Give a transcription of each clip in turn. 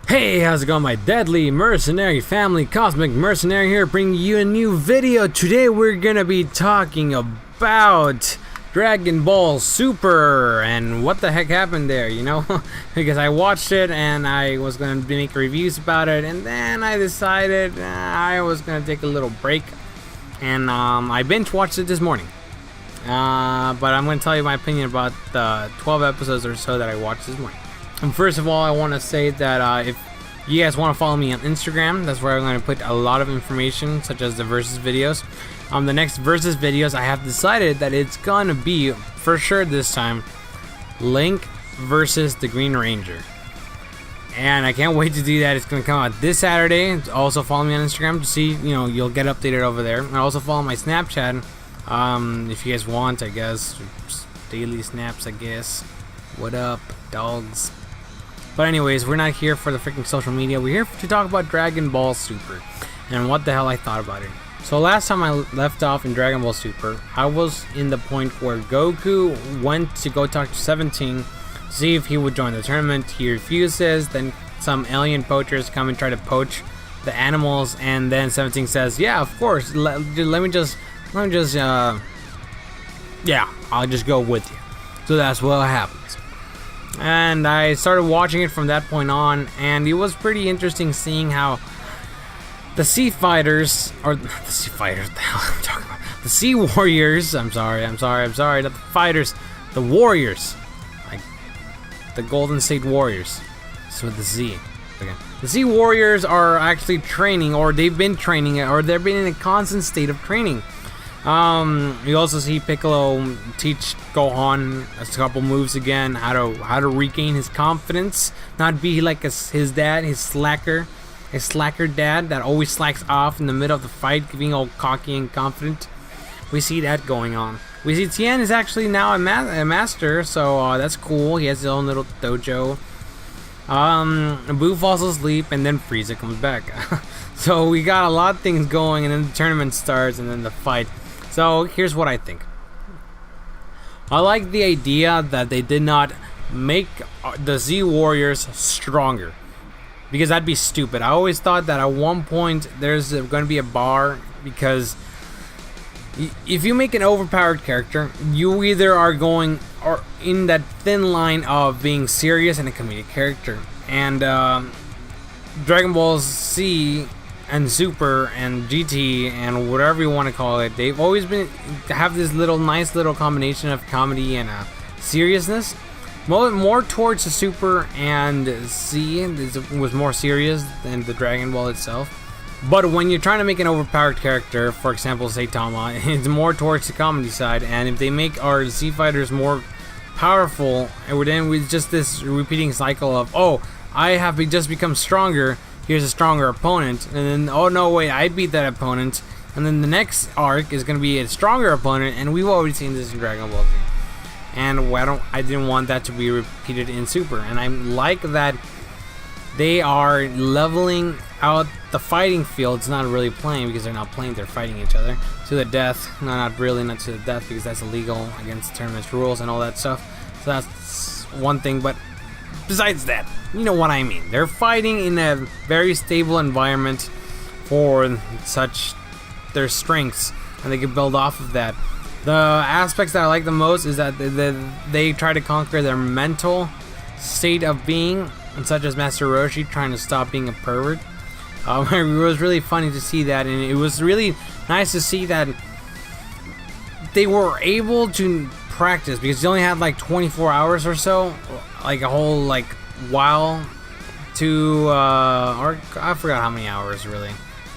Hey, how's it going, my deadly mercenary family? Cosmic Mercenary here, bringing you a new video. Today we're gonna be talking about Dragon Ball Super and what the heck happened there, you know? Because I watched it and I was gonna make reviews about it, and then I decided I was gonna take a little break, and I binge watched it this morning. But I'm gonna tell you my opinion about the 12 episodes or so that I watched this morning. And first of all, I want to say that if you guys want to follow me on Instagram, that's where I'm going to put a lot of information, such as the versus videos. The next versus videos, I have decided that it's going to be, for sure this time, Link versus the Green Ranger. And I can't wait to do that. It's going to come out this Saturday. Also follow me on Instagram to see, you'll get updated over there. And also follow my Snapchat, if you guys want, I guess. Just daily snaps, I guess. What up, dogs? But anyways, we're not here for the freaking social media. We're here to talk about Dragon Ball Super and what the hell I thought about it. So last time I left off in Dragon Ball Super, I was in the point where Goku went to go talk to 17 to see if he would join the tournament. He refuses. Then some alien poachers come and try to poach the animals, and then 17 says, "Yeah, of course. Let me just, yeah, I'll just go with you." So that's what happens. And I started watching it from that point on, and it was pretty interesting seeing how the Sea Fighters, or the Sea Fighters, the hell I'm talking about, the Sea Warriors, I'm sorry, not the fighters, the Warriors, like the Golden State Warriors, it's with the Z. Okay. The Sea Warriors are actually training, or they've been training, or they've been in a constant state of training. You also see Piccolo teach Gohan a couple moves again, how to regain his confidence, not be like his dad, his slacker dad that always slacks off in the middle of the fight, getting all cocky and confident. We see that going on. We see Tien is actually now a master, so that's cool. He has his own little dojo. Boo falls asleep, and then Frieza comes back. So we got a lot of things going, and then the tournament starts, and then the fight. So here's what I think. I like the idea that they did not make the Z Warriors stronger, because that'd be stupid. I always thought that at one point there's going to be a bar, because if you make an overpowered character, you either are going or in that thin line of being serious and a comedic character. And Dragon Ball Z and Super and GT and whatever you want to call it, they've always been have this nice little combination of comedy and seriousness. More towards the Super and Z, it was more serious than the Dragon Ball itself. But when you're trying to make an overpowered character, for example, Saitama, it's more towards the comedy side. And if they make our Z fighters more powerful, and we're then with just this repeating cycle of, oh, I have just become stronger, here's a stronger opponent, and then, oh no, wait, I beat that opponent, and then the next arc is going to be a stronger opponent, and we've already seen this in Dragon Ball Z. And I didn't want that to be repeated in Super, and I like that they are leveling out the fighting field. It's not really playing, because they're not playing, they're fighting each other to the death. No, not really, not to the death, because that's illegal against the tournament's rules and all that stuff. So that's one thing, but besides that, you know what I mean. They're fighting in a very stable environment for such their strengths, and they can build off of that. The aspects that I like the most is that they try to conquer their mental state of being, and such as Master Roshi trying to stop being a pervert. It was really funny to see that, and it was really nice to see that they were able to practice, because they only had like 24 hours or so, like a whole while to or I forgot how many hours really,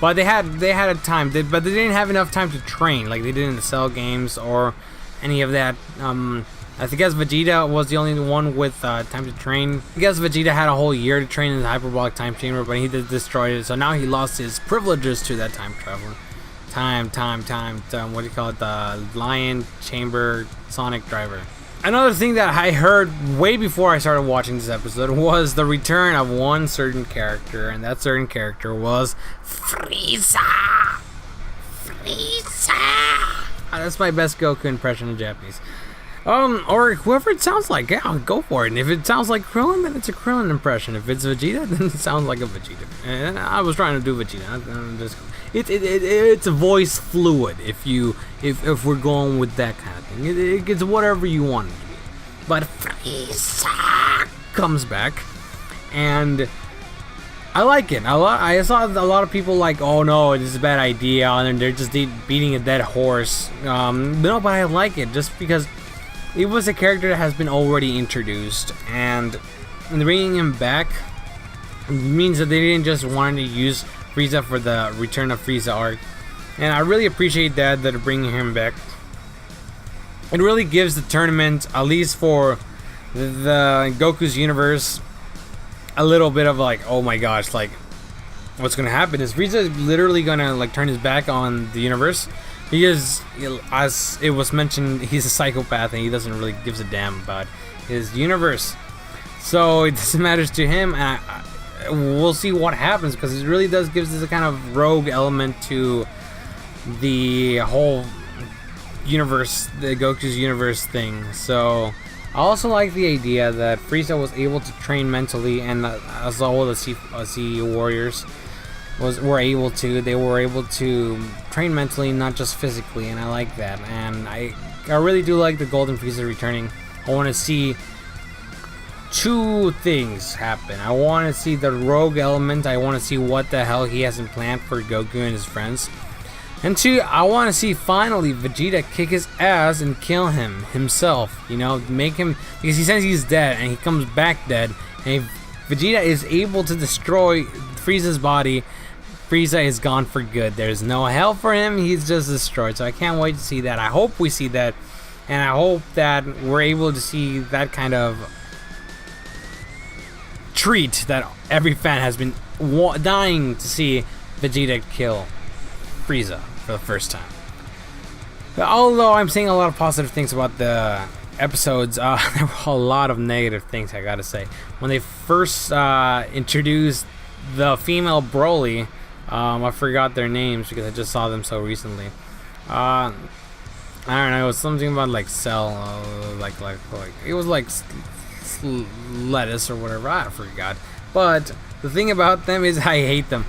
but they had a time, but they didn't have enough time to train like they did in the Cell games or any of that. I guess Vegeta was the only one with time to train. I guess Vegeta had a whole year to train in the hyperbolic time chamber, but he destroyed it, so now he lost his privileges to that time traveler. What do you call it? The Lion Chamber Sonic Driver. Another thing that I heard way before I started watching this episode was the return of one certain character, and that certain character was Frieza. That's my best Goku impression in Japanese. Or whoever it sounds like, yeah, go for it. And if it sounds like Krillin, then it's a Krillin impression. If it's Vegeta, then it sounds like a Vegeta. And I was trying to do Vegeta. It's a voice fluid. If we're going with that kind of thing, it gets whatever you want it to be. But Frieza comes back, and I like it. I saw a lot of people like, oh no, this is a bad idea, and they're just beating a dead horse. No, but I like it just because it was a character that has been already introduced, and bringing him back means that they didn't just want to use Frieza for the Return of Frieza arc, and I really appreciate that they're bringing him back. It really gives the tournament, at least for the Goku's universe, a little bit of like, oh my gosh, like what's gonna happen is Frieza is literally gonna like turn his back on the universe. He is, as it was mentioned, he's a psychopath and he doesn't really gives a damn about his universe. So it doesn't matter to him, and we'll see what happens, because it really does gives this a kind of rogue element to the whole universe, the Goku's universe thing. So I also like the idea that Frieza was able to train mentally, and as all the Sea Warriors were able to. They were able to train mentally, not just physically, and I like that. And I really do like the Golden Frieza returning. I want to see two things happen. I want to see the rogue element. I want to see what the hell he has in plan for Goku and his friends. And two, I want to see finally Vegeta kick his ass and kill him himself. You know, make him, because he says he's dead and he comes back dead. And if Vegeta is able to destroy Frieza's body, Frieza is gone for good. There's no hell for him. He's just destroyed. So I can't wait to see that. I hope we see that, and I hope that we're able to see that kind of treat that every fan has been dying to see Vegeta kill Frieza for the first time. But although I'm saying a lot of positive things about the episodes, there were a lot of negative things, I gotta say. When they first introduced the female Broly, I forgot their names because I just saw them so recently. I don't know, it was something about like Cell, like it was like lettuce or whatever, I forgot. But the thing about them is I hate them.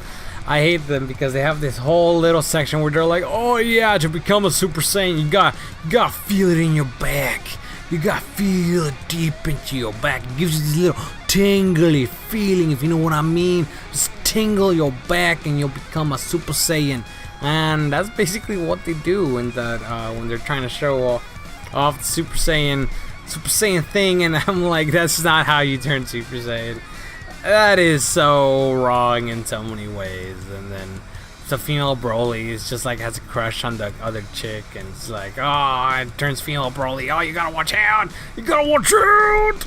I hate them because they have this whole little section where they're like, oh yeah, to become a Super Saiyan, you gotta feel it in your back. You gotta feel it deep into your back. It gives you this little tingly feeling, if you know what I mean. Just tingle your back and you'll become a Super Saiyan. And that's basically what they do in that when they're trying to show off the Super Saiyan thing, and I'm like, that's not how you turn Super Saiyan. That is so wrong in so many ways. And then the female Broly is just like has a crush on the other chick, and it's like, oh, it turns female Broly. Oh, you gotta watch out! You gotta watch out!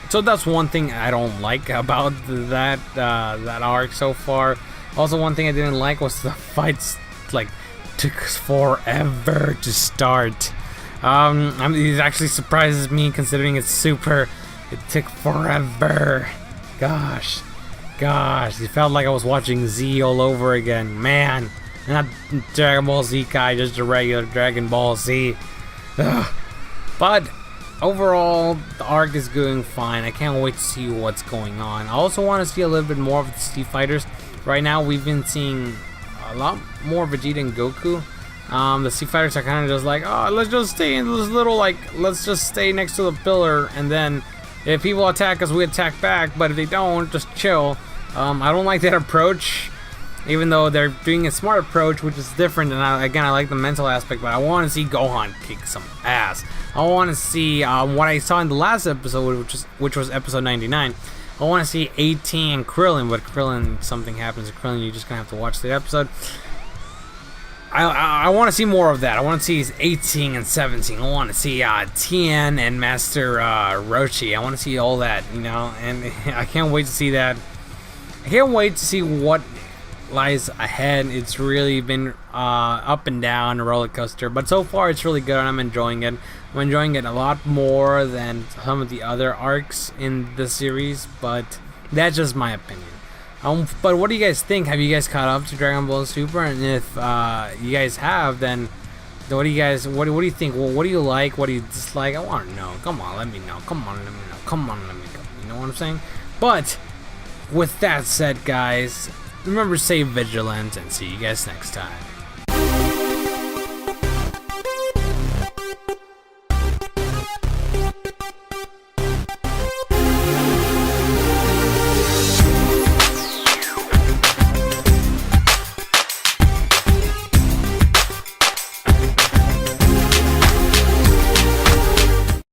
So that's one thing I don't like about that arc so far. Also, one thing I didn't like was the fights like took forever to start. It actually surprises me considering it's Super. It took forever. Gosh, it felt like I was watching Z all over again, man. Not Dragon Ball Z Kai, just a regular Dragon Ball Z. Ugh. But overall, the arc is going fine. I can't wait to see what's going on. I also want to see a little bit more of the Sea Fighters. Right now, we've been seeing a lot more Vegeta and Goku. The Sea Fighters are kind of just like, oh, let's just stay in this little, like, let's just stay next to the pillar, and then if people attack us, we attack back, but if they don't, just chill. I don't like that approach, even though they're doing a smart approach, which is different, and I like the mental aspect, but I want to see Gohan kick some ass. I want to see what I saw in the last episode, which was episode 99. I want to see 18 and Krillin, but Krillin, something happens to Krillin, you're just going to have to watch the episode. I want to see more of that. I want to see 18 and 17. I want to see Tien and Master Roshi. I want to see all that, you know, and I can't wait to see that. I can't wait to see what lies ahead. It's really been up and down, a roller coaster, but so far it's really good and I'm enjoying it. I'm enjoying it a lot more than some of the other arcs in the series, but that's just my opinion. But what do you guys think? Have you guys caught up to Dragon Ball Super? And if you guys have, then What do you guys? What do you think? Well, what do you like? What do you dislike? I want to know. Come on, let me know. Come on, let me know. Come on, let me know. You know what I'm saying? But with that said, guys, remember to stay vigilant and see you guys next time.